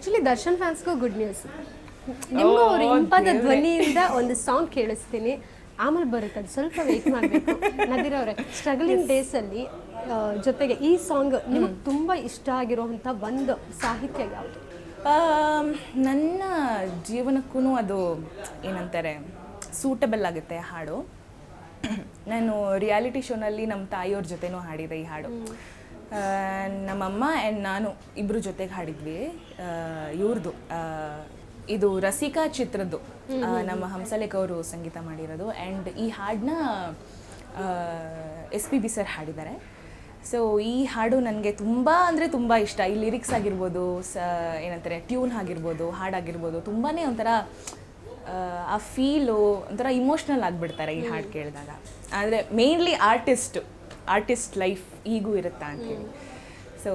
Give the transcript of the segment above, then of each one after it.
Actually Darshan ಫ್ಯಾನ್ಸ್ಗೂ good news. ನಿಮಗೂ ಅವ್ರ ಇಂಪಾದ ಧ್ವನಿಯಿಂದ ಒಂದು ಸಾಂಗ್ ಕೇಳಿಸ್ತೀನಿ, ಆಮೇಲೆ ಬರುತ್ತೆ, ಅದು ಸ್ವಲ್ಪ ವೆಯ್ಟ್ ಮಾಡಬೇಕು. ನದೀರ್ ಅವರೇ, ಸ್ಟ್ರಗಲಿಂಗ್ ಡೇಸಲ್ಲಿ ಜೊತೆಗೆ ಈ ಸಾಂಗ್ ನಿಮಗೆ ತುಂಬ ಇಷ್ಟ ಆಗಿರುವಂಥ ಒಂದು ಸಾಹಿತ್ಯ ಯಾವುದು? ನನ್ನ ಜೀವನಕ್ಕೂ ಅದು ಏನಂತಾರೆ ಸೂಟಬಲ್ ಆಗುತ್ತೆ ಹಾಡು. ನಾನು ರಿಯಾಲಿಟಿ ಶೋನಲ್ಲಿ ನಮ್ಮ ತಾಯಿಯವ್ರ ಜೊತೆನೂ ಹಾಡಿದೆ ಈ ಹಾಡು. ನಮ್ಮಮ್ಮ ಆ್ಯಂಡ್ ನಾನು ಇಬ್ಬರು ಜೊತೆಗೆ ಹಾಡಿದ್ವಿ. ಇವ್ರದ್ದು ಇದು ರಸಿಕಾ ಚಿತ್ರದ್ದು, ನಮ್ಮ ಹಂಸಲೇಖ ಅವರು ಸಂಗೀತ ಮಾಡಿರೋದು. ಆ್ಯಂಡ್ ಈ ಹಾಡನ್ನ SPB ಸರ್ ಹಾಡಿದ್ದಾರೆ. ಸೊ ಈ ಹಾಡು ನನಗೆ ತುಂಬ ಅಂದರೆ ತುಂಬ ಇಷ್ಟ. ಈ ಲಿರಿಕ್ಸ್ ಆಗಿರ್ಬೋದು, ಏನಂತಾರೆ ಟ್ಯೂನ್ ಆಗಿರ್ಬೋದು, ಹಾಡಾಗಿರ್ಬೋದು, ತುಂಬಾ ಒಂಥರ ಆ ಫೀಲು ಒಂಥರ ಇಮೋಷ್ನಲ್ ಆಗಿಬಿಡ್ತಾರೆ ಈ ಹಾಡು ಕೇಳಿದಾಗ. ಆದರೆ ಮೇನ್ಲಿ ಆರ್ಟಿಸ್ಟ್ ಲೈಫ್ ಈಗೂ ಇರುತ್ತಾ ಅಂತೇಳಿ. ಸೊ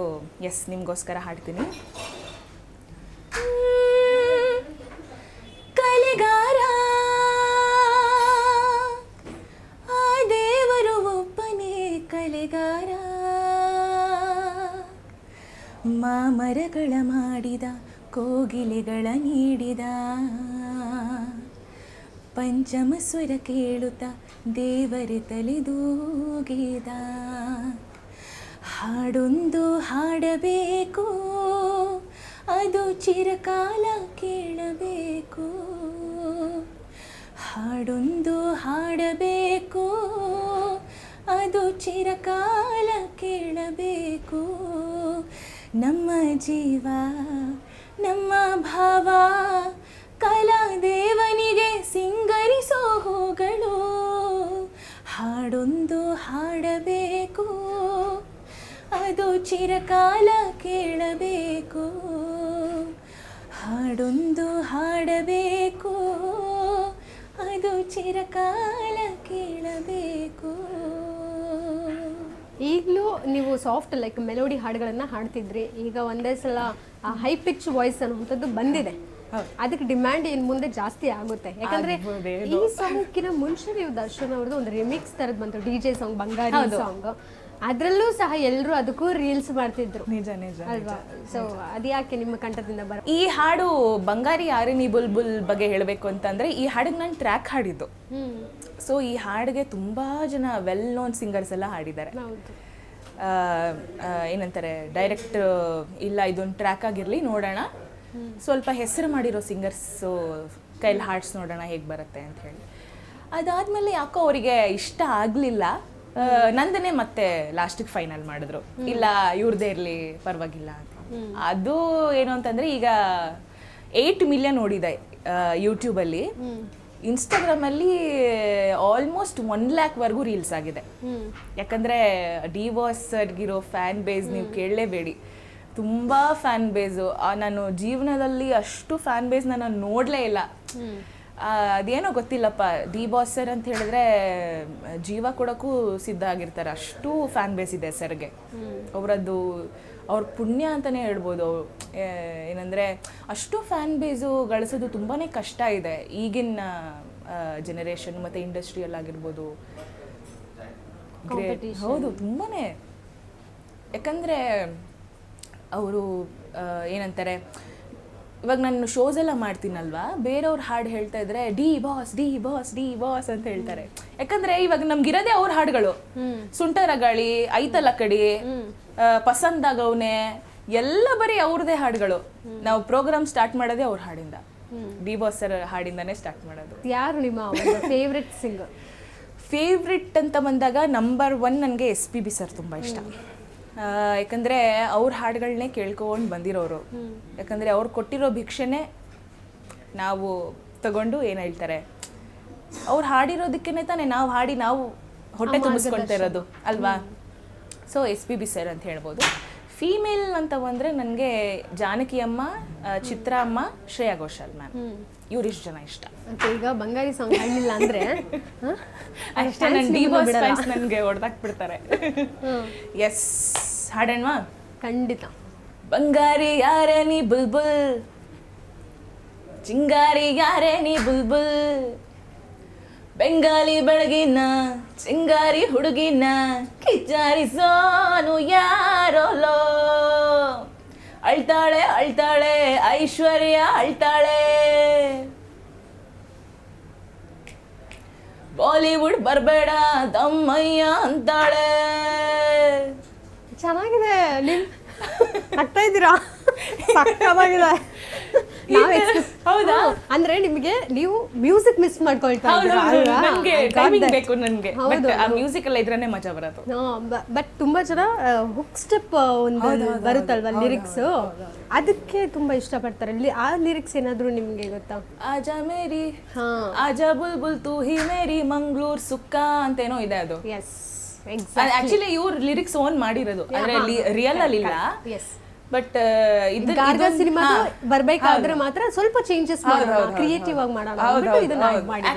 ಎಸ್, ನಿಮಗೋಸ್ಕರ ಹಾಡ್ತೀನಿ. ಕಲೆಗಾರ ಆ ದೇವರು ಒಬ್ಬನೇ ಕಲೆಗಾರ, ಮಾಮರಗಳ ಮಾಡಿದ ಕೋಗಿಲೆಗಳ ನೀಡಿದ, ಪಂಚಮ ಸ್ವರ ಕೇಳುತ್ತ ದೇವರೇ ತಲೆದೂಗಿದ, ಹಾಡೊಂದು ಹಾಡಬೇಕು ಅದು ಚಿರಕಾಲ ಕೇಳಬೇಕು, ಹಾಡೊಂದು ಹಾಡಬೇಕು ಅದು ಚಿರಕಾಲ ಕೇಳಬೇಕು, ನಮ್ಮ ಜೀವ ನಮ್ಮ ಭಾವ ಕಲಾದೇವನಿಗೆ ಸಿಂಗರಿಸೋ ಹೂಗಳು, ಹಾಡೊಂದು ಹಾಡಬೇಕು ಅದು ಚಿರಕಾಲ ಕೇಳಬೇಕು, ಹಾಡೊಂದು ಹಾಡಬೇಕು ಅದು ಚಿರಕಾಲ ಕೇಳಬೇಕು. ಈಗಲೂ ನೀವು ಸಾಫ್ಟ್ ಲೈಕ್ ಮೆಲೋಡಿ ಹಾಡುಗಳನ್ನು ಹಾಡ್ತಿದ್ರಿ, ಈಗ ಒಂದೇ ಸಲ ಹೈ ಪಿಚ್ ವಾಯ್ಸ್ ಅನ್ನುವಂಥದ್ದು ಬಂದಿದೆ. ಅದಕ್ಕೆ ಡಿಮ್ಯಾಂಡ್ ಇನ್ನು ಮುಂದೆ ಜಾಸ್ತಿ ಆಗುತ್ತೆ. ಯಾಕಂದ್ರೆ ಈ ಸಾಂಗ್ಕಿನ ಮುಂಚೆ ನೀವು ದರ್ಶನ್ ಅವ್ರದ್ದು ಒಂದು ರಿಮಿಕ್ಸ್ ತರದ್ ಬಂತು, DJ ಸಾಂಗ್ ಬಂಗಾರಿ ಸಾಂಗ್. ಅದರಲ್ಲೂ ಸಹ ಎಲ್ಲರೂ ಅದಕ್ಕೂ ರೀಲ್ಸ್ ಮಾಡ್ತಿದ್ರು. ನಿಜ ನಿಜ ಅಲ್ವಾ? ಸೊ ಅದ್ಯಾಕೆ ನಿಮ್ಮ ಕಂಠದಿಂದ ಬರ? ಈ ಹಾಡು ಬಂಗಾರಿ ಯಾರಿನಿ ಬುಲ್ಬುಲ್ ಬಗ್ಗೆ ಹೇಳಬೇಕು ಅಂತಂದ್ರೆ, ಈ ಹಾಡಿಗೆ ನಾನು ಟ್ರ್ಯಾಕ್ ಹಾಡಿದ್ದು. ಸೊ ಈ ಹಾಡಿಗೆ ತುಂಬಾ ಜನ ವೆಲ್ ನೋನ್ ಸಿಂಗರ್ಸ್ ಎಲ್ಲ ಹಾಡಿದ್ದಾರೆ. ಏನಂತಾರೆ ಡೈರೆಕ್ಟ್ ಇಲ್ಲ ಇದೊಂದು ಟ್ರ್ಯಾಕ್ ಆಗಿರಲಿ ನೋಡೋಣ, ಸ್ವಲ್ಪ ಹೆಸರು ಮಾಡಿರೋ ಸಿಂಗರ್ಸು ಕೈಲಿ ಹಾಡ್ಸ್ ನೋಡೋಣ ಹೇಗೆ ಬರುತ್ತೆ ಅಂತ ಹೇಳಿ. ಅದಾದಮೇಲೆ ಯಾಕೋ ಅವರಿಗೆ ಇಷ್ಟ ಆಗಲಿಲ್ಲ, ನಂದನೇ ಮತ್ತೆ ಲಾಸ್ಟಿಗೆ ಫೈನಲ್ ಮಾಡಿದ್ರು, ಇಲ್ಲ ಇವ್ರದ್ದೇ ಇರಲಿ ಪರವಾಗಿಲ್ಲ ಅಂತ. ಅದು ಏನು ಅಂತಂದರೆ ಈಗ 8 ಮಿಲಿಯನ್ ನೋಡಿದೆ ಯೂಟ್ಯೂಬಲ್ಲಿ. ಇನ್ಸ್ಟಾಗ್ರಾಮಲ್ಲಿ ಆಲ್ಮೋಸ್ಟ್ 1 ಲ್ಯಾಕ್ವರೆಗೂ ರೀಲ್ಸ್ ಆಗಿದೆ. ಯಾಕಂದರೆ ಡಿವೋರ್ಸ್ ಸರ್ಗಿರೋ ಫ್ಯಾನ್ ಬೇಸ್ ನೀವು ಕೇಳಲೇಬೇಡಿ, ತುಂಬ ಫ್ಯಾನ್ ಬೇಸು. ನಾನು ಜೀವನದಲ್ಲಿ ಅಷ್ಟು ಫ್ಯಾನ್ ಬೇಸ್ ನಾನು ನೋಡಲೇ ಇಲ್ಲ. ಅದೇನೋ ಗೊತ್ತಿಲ್ಲಪ್ಪ, ಡಿ ಬಾಸ್ ಸರ್ ಅಂತ ಹೇಳಿದ್ರೆ ಜೀವ ಕೊಡೋಕ್ಕೂ ಸಿದ್ಧ ಆಗಿರ್ತಾರೆ, ಅಷ್ಟು ಫ್ಯಾನ್ ಬೇಸ್ ಇದೆ ಸರ್ಗೆ. ಅವರದ್ದು ಅವ್ರ ಪುಣ್ಯ ಅಂತಲೇ ಹೇಳ್ಬೋದು. ಏನಂದರೆ ಅಷ್ಟು ಫ್ಯಾನ್ ಬೇಸು ಗಳಿಸೋದು ತುಂಬಾ ಕಷ್ಟ ಇದೆ ಈಗಿನ ಜನರೇಷನ್ ಮತ್ತು ಇಂಡಸ್ಟ್ರಿಯಲ್ಲಾಗಿರ್ಬೋದು. ಹೌದು, ತುಂಬಾ. ಯಾಕಂದರೆ ಅವರು ಏನಂತಾರೆ, ಇವಾಗ ನಾನು ಶೋಸ್ ಎಲ್ಲ ಮಾಡ್ತೀನಲ್ವಾ, ಬೇರೆಯವ್ರ ಹಾಡು ಹೇಳ್ತಾ ಇದ್ರೆ D boss D boss D boss ಅಂತ ಹೇಳ್ತಾರೆ. ಯಾಕಂದ್ರೆ ಇವಾಗ ನಮ್ಗಿರೋದೇ ಅವ್ರ ಹಾಡುಗಳು, ಸುಂಟರಗಾಳಿ, ಐತಲ ಕಡಿ, ಪಸಂದಾಗವ್ನೆ ಎಲ್ಲ ಬರೀ ಅವ್ರದೇ ಹಾಡುಗಳು. ನಾವು ಪ್ರೋಗ್ರಾಮ್ ಸ್ಟಾರ್ಟ್ ಮಾಡೋದೇ ಅವ್ರ ಹಾಡಿಂದ, ಡಿ ಬಾಸ್ ಸರ್ ಹಾಡಿಂದಾನೇ ಸ್ಟಾರ್ಟ್ ಮಾಡೋದು. ಯಾರು ನಿಮ್ಮ ಫೇವ್ರೆಟ್ ಸಿಂಗರ್? ಫೇವ್ರೆಟ್ ಅಂತ ಬಂದಾಗ ನಂಬರ್ 1 ನನಗೆ SPB ಸರ್ ತುಂಬ ಇಷ್ಟ. ಯಾಕಂದರೆ ಅವ್ರ ಹಾಡುಗಳನ್ನೇ ಕೇಳ್ಕೊಂಡು ಬಂದಿರೋರು. ಯಾಕಂದರೆ ಅವ್ರು ಕೊಟ್ಟಿರೋ ಭಿಕ್ಷೆನೇ ನಾವು ತಗೊಂಡು ಏನು ಹೇಳ್ತಾರೆ, ಅವ್ರು ಹಾಡಿರೋದಕ್ಕೇ ತಾನೇ ನಾವು ಹಾಡಿ ನಾವು ಹೊಟ್ಟೆ ತುಂಬಿಸ್ಕೊಳ್ತಾ ಇರೋದು ಅಲ್ವಾ. ಸೊ SPB ಸರ್ ಅಂತ ಹೇಳ್ಬೋದು. ಫೀಮೇಲ್ ಅಂತ ಬಂದರೆ ನನಗೆ ಜಾನಕಿ ಅಮ್ಮ, ಚಿತ್ರ ಅಮ್ಮ, ಶ್ರೇಯಾ ಘೋಷಾಲ್ ಮ್ಯಾಮ್, ಇವ್ರಿಷ್ಟು ಜನ ಇಷ್ಟ. ಈಗ ಬಂಗಾರಿ ಸಾಂಗ್ ಹಾಡಲಿಲ್ಲ ಅಂದರೆ ಅಷ್ಟೇ, ನನ್ನ ಡಿವೋರ್ಸ್ ಫ್ಯಾನ್ಸ್ ನನಗೆ ಹೊಡೆದಾಕ್ಬಿಡ್ತಾರೆ. ಎಸ್, ಹಾಡೋಣವಾ? ಖಂಡಿತ. ಬಂಗಾರಿ ಯಾರೇ ನೀ ಬುಲ್ಬುಲ್, ಚಿಂಗಾರಿ ಯಾರೇ ನೀ ಬುಲ್ಬುಲ್, ಬೆಂಗಾಲಿ ಬೆಳಗಿನ ಚಿಂಗಾರಿ ಹುಡುಗಿನ ಕಿಚ್ಚಾರಿಸೋನು ಯಾರೋಲೋ, ಅಳ್ತಾಳೆ ಅಳ್ತಾಳೆ ಐಶ್ವರ್ಯ ಅಳ್ತಾಳೆ, ಬಾಲಿವುಡ್ ಬರ್ಬೇಡ ದಮ್ಮಯ್ಯ ಅಂತಾಳೆ. ಚೆನ್ನಾಗಿದೆ. ನಿಮ್ ಆಗ್ತಾ ಇದ್ದೀರಾ? ಸಕ್ಕತ್ತಾಗಿದೆ. ಹೌದಾ? ಅಂದ್ರೆ ನಿಮಗೆ ನೀವು ಮ್ಯೂಸಿಕ್ ಮಿಸ್ ಮಾಡ್ಕೊಳ್ತಾ ಇದ್ದೀರಾ ಅಲ್ವಾ? ನನ್ಗೆ I got ಟೈಮಿಂಗ್ that. ಬೇಕು ನನ್ಗೆ. ಹೌದು. ಆ ಮ್ಯೂಸಿಕ್ ಎಲ್ಲ ಇದ್ರೇನೆ ಮಜಾ ಬರೋದು. ಬಟ್ ತುಂಬಾ ಜನ ಹುಕ್ ಸ್ಟೆಪ್ ಒಂದು ಬರುತ್ತಲ್ವಾ ಲಿರಿಕ್ಸ್, ಅದಕ್ಕೆ ತುಂಬಾ ಇಷ್ಟಪಡ್ತಾರೆ. ಆ ಲಿರಿಕ್ಸ್ ಏನಾದ್ರು ನಿಮ್ಗೆ ಗೊತ್ತಾ? ಆಜಾ ಮೇರಿ ಹಾ, ಆಜಾ ಬುಲ್ಬುಲ್ ತೂ ಹಿ ಮೇರಿ ಮಂಗ್ಳೂರ್ ಸುಕ್ಕ ಅಂತೇನೋ ಇದೆ ಅದು. ಎಸ್, ಆಕ್ಚುಲಿ ಇವ್ರು ಲಿರಿಕ್ಸ್ ಓನ್ ಮಾಡಿರೋದು, ಆದ್ರೆ ರಿಯಲ್ ಅಲ್ಲಿ ಇಲ್ಲ. ಎಸ್. ಬಟ್ ಗಾರ್ಗ ಸಿನಿಮಾ ಬರ್ಬೇಕಾದ್ರೆ ಮಾತ್ರ ಸ್ವಲ್ಪ ಚೇಂಜಸ್ ಮಾಡೋಣ, ಕ್ರಿಯೇಟಿವ್ ಆಗಿ ಮಾಡೋಣ ಅಂದ್ಬಿಟ್ಟು ಇದನ್ನ add ಮಾಡಿದ್ದಾರೆ.